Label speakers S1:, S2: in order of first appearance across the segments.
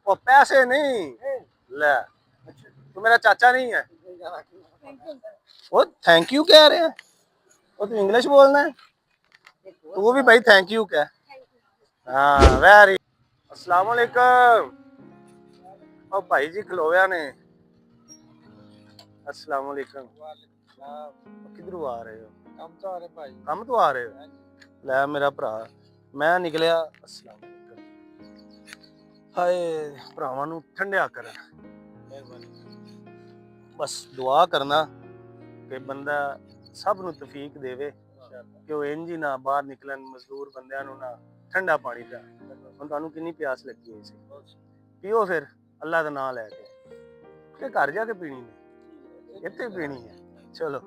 S1: वो पैसे नहीं ले, तू मेरा चाचा नहीं है। वो थैंक यू कह रहे हैं, वो तो इंग्लिश बोलना है, तो वो भी भाई थैंक यू कह। हाँ वेरी। अस्सलाम वालेकुम। ओ भाई जी खलोया ने। अस्सलाम वालेकुम। किधरों आ रहे हो?
S2: ਕੰਮ ਤੋਂ ਆ ਰਹੇ ਭਾਈ
S1: ਕੰਮ ਤੋਂ ਆ ਰਹੇ ਹੋ? ਲੈ ਮੇਰਾ ਭਰਾ ਮੈਂ ਨਿਕਲਿਆ। अस्सलाम वालेकुम। ਹਾਏ ਭਰਾਵਾਂ ਨੂੰ ਠੰਡਿਆ ਕਰ, ਬਸ ਦੁਆ ਕਰਨਾ ਕਿ ਬੰਦਾ ਸਭ ਨੂੰ ਤੌਫੀਕ ਦੇਵੇ ਕਿ ਉਹ ਇੰਜ ਹੀ ਨਾ ਬਾਹਰ ਨਿਕਲਣ, ਮਜ਼ਦੂਰ ਬੰਦਿਆਂ ਨੂੰ ਨਾ ਠੰਡਾ ਪਾਣੀ ਪਿਆ। ਹੁਣ ਤੁਹਾਨੂੰ ਕਿੰਨੀ ਪਿਆਸ ਲੱਗੀ ਹੋਈ ਸੀ, ਪੀਓ ਫਿਰ ਅੱਲਾ ਦਾ ਨਾਮ ਲੈ ਕੇ, ਕਿ ਘਰ ਜਾ ਕੇ ਪੀਣੀ ਨੇ, ਇੱਥੇ ਪੀਣੀ ਹੈ। ਚਲੋ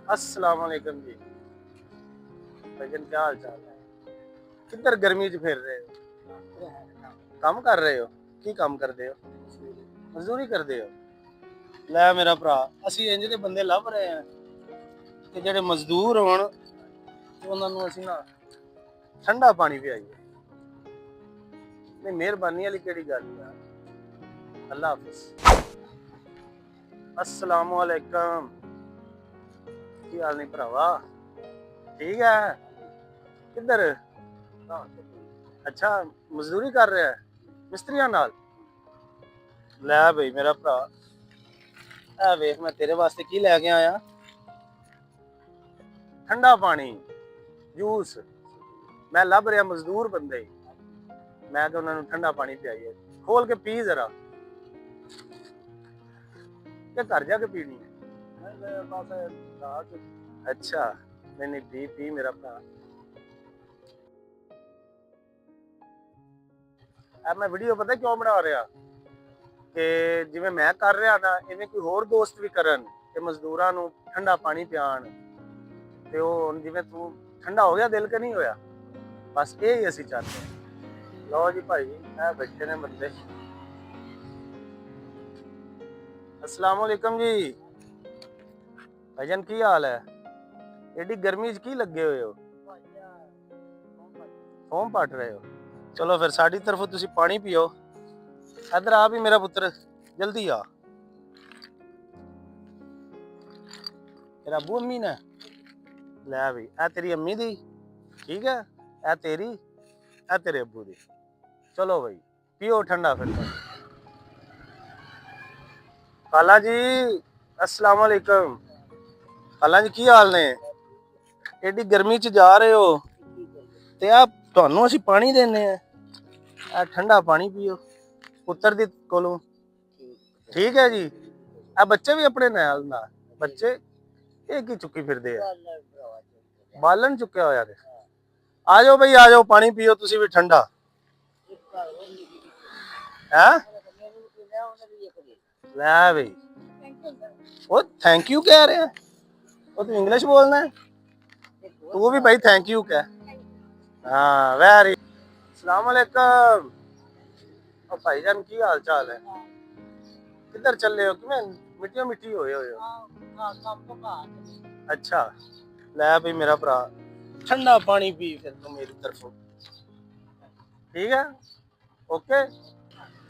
S1: अस्सलाम वालेकुम जी। भजन क्या हाल चाल है? किधर गर्मी च फिर रहे हो? काम कर रहे हो? की काम करते हो? मजदूरी करते हो? ਲੈ ਮੇਰਾ ਭਰਾ ਅਸੀਂ ਇੰਜ ਦੇ ਬੰਦੇ ਲੱਭ ਰਹੇ ਹਾਂ ਕਿ ਜਿਹੜੇ ਮਜ਼ਦੂਰ ਹੋਣ ਤੇ ਉਹਨਾਂ ਨੂੰ ਅਸੀਂ ਨਾ ਠੰਡਾ ਪਾਣੀ ਪਿਆਈਏ। ਨਹੀਂ ਮਿਹਰਬਾਨੀ ਵਾਲੀ ਕਿਹੜੀ ਗੱਲ ਹੈ। ਅੱਲਾ ਹਾਫਿਜ਼। अस्सलाम वालेकुम। की हाल नहीं भरावा? ठीक है। किधर? अच्छा मजदूरी कर रहा है मिस्त्रियां नाल? लै भाई मेरा भरा ए वेख मैं तेरे वास्ते की लैके आया, ठंडा पानी जूस। मैं लभ रहा मजदूर बंदे, मैं तो उन्होंने ठंडा पानी पियाइए। खोल के पी जरा, क्या घर जाके पीनी है? अच्छा नहीं नहीं पी पी मेरा भरा। अब मैं वीडियो पता क्यों बना रहा कि जिवें मैं कर रहा ना इवें कोई होर दोस्त भी करन कि मजदूरां नूं ठंडा पानी पियाण, ते ओह जिवें तू ठंडा हो गया दिल के नहीं होया, बस यही असीं चाहते हैं। लो जी भाई ए बैठे ने बंदे। अस्सलाम वालेकुम जी। भाईजान की हाल है? एडी गर्मी च की लगे हुए हो? फोम पट रहे हो? चलो फिर साडी तरफों तुसी पानी पियो। इधर आ भी मेरा पुत्र, जल्दी आ। तेरा अबू अम्मी ने लै भी ए तेरी अम्मी दी, ठीक है, ए तेरी, ए तेरे अबू दी। चलो भाई पियो ठंडा फिर। खाला जी अस्सलाम वालेकुम। खाला जी की हाल ने? एडी गर्मी च जा रहे हो ते आ ਤੁਹਾਨੂੰ ਅਸੀਂ ਪਾਣੀ ਦੇਨੇ ਆ ਠੰਡਾ ਪਾਣੀ ਪੀਓ ਪੁੱਤਰ ਦੀ ਕੋਲੋਂ, ਠੀਕ ਹੈ ਜੀ। ਆ ਬੱਚੇ ਵੀ ਆਪਣੇ ਨਾਲ ਨਾਲ ਬੱਚੇ ਇਹ ਕੀ ਚੁੱਕੀ ਫਿਰਦੇ ਆ? ਬਾਲਣ ਚੁੱਕਿਆ ਹੋਇਆ ਤੇ ਆ ਜਾਓ ਬਈ ਆ ਜਾਓ ਪਾਣੀ ਪੀਓ ਤੁਸੀਂ ਵੀ ਠੰਡਾ ਹੈ। ਲੈ ਬਈ ਉਹ ਥੈਂਕ ਯੂ ਕਹਿ ਰਹੇ ਆ, ਉਹ ਤੂੰ ਇੰਗਲਿਸ਼ ਬੋਲਣਾ ਹੈ, ਤੂੰ ਵੀ ਭਾਈ ਥੈਂਕ ਯੂ ਕਹਿ। हाँ वेरी। अस्सलाम वालेकुम। और भाईजान की हाल चाल है? किधर चल रहे हो? कि मिट्टियों मिट्टी होए हो? अच्छा ले भाई मेरा भरा ठंडा पानी पी फिर तू मेरी तरफों, ठीक है ओके।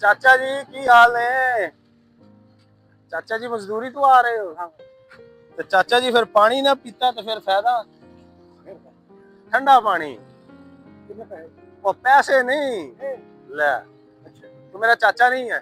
S1: चाचा जी की हाल है? चाचा जी मजदूरी तो आ रहे हो? तो चाचा जी फिर पानी ना पीता तो फिर फायदा, ठंडा पानी। वो पैसे नहीं ले, तू मेरा चाचा नहीं है।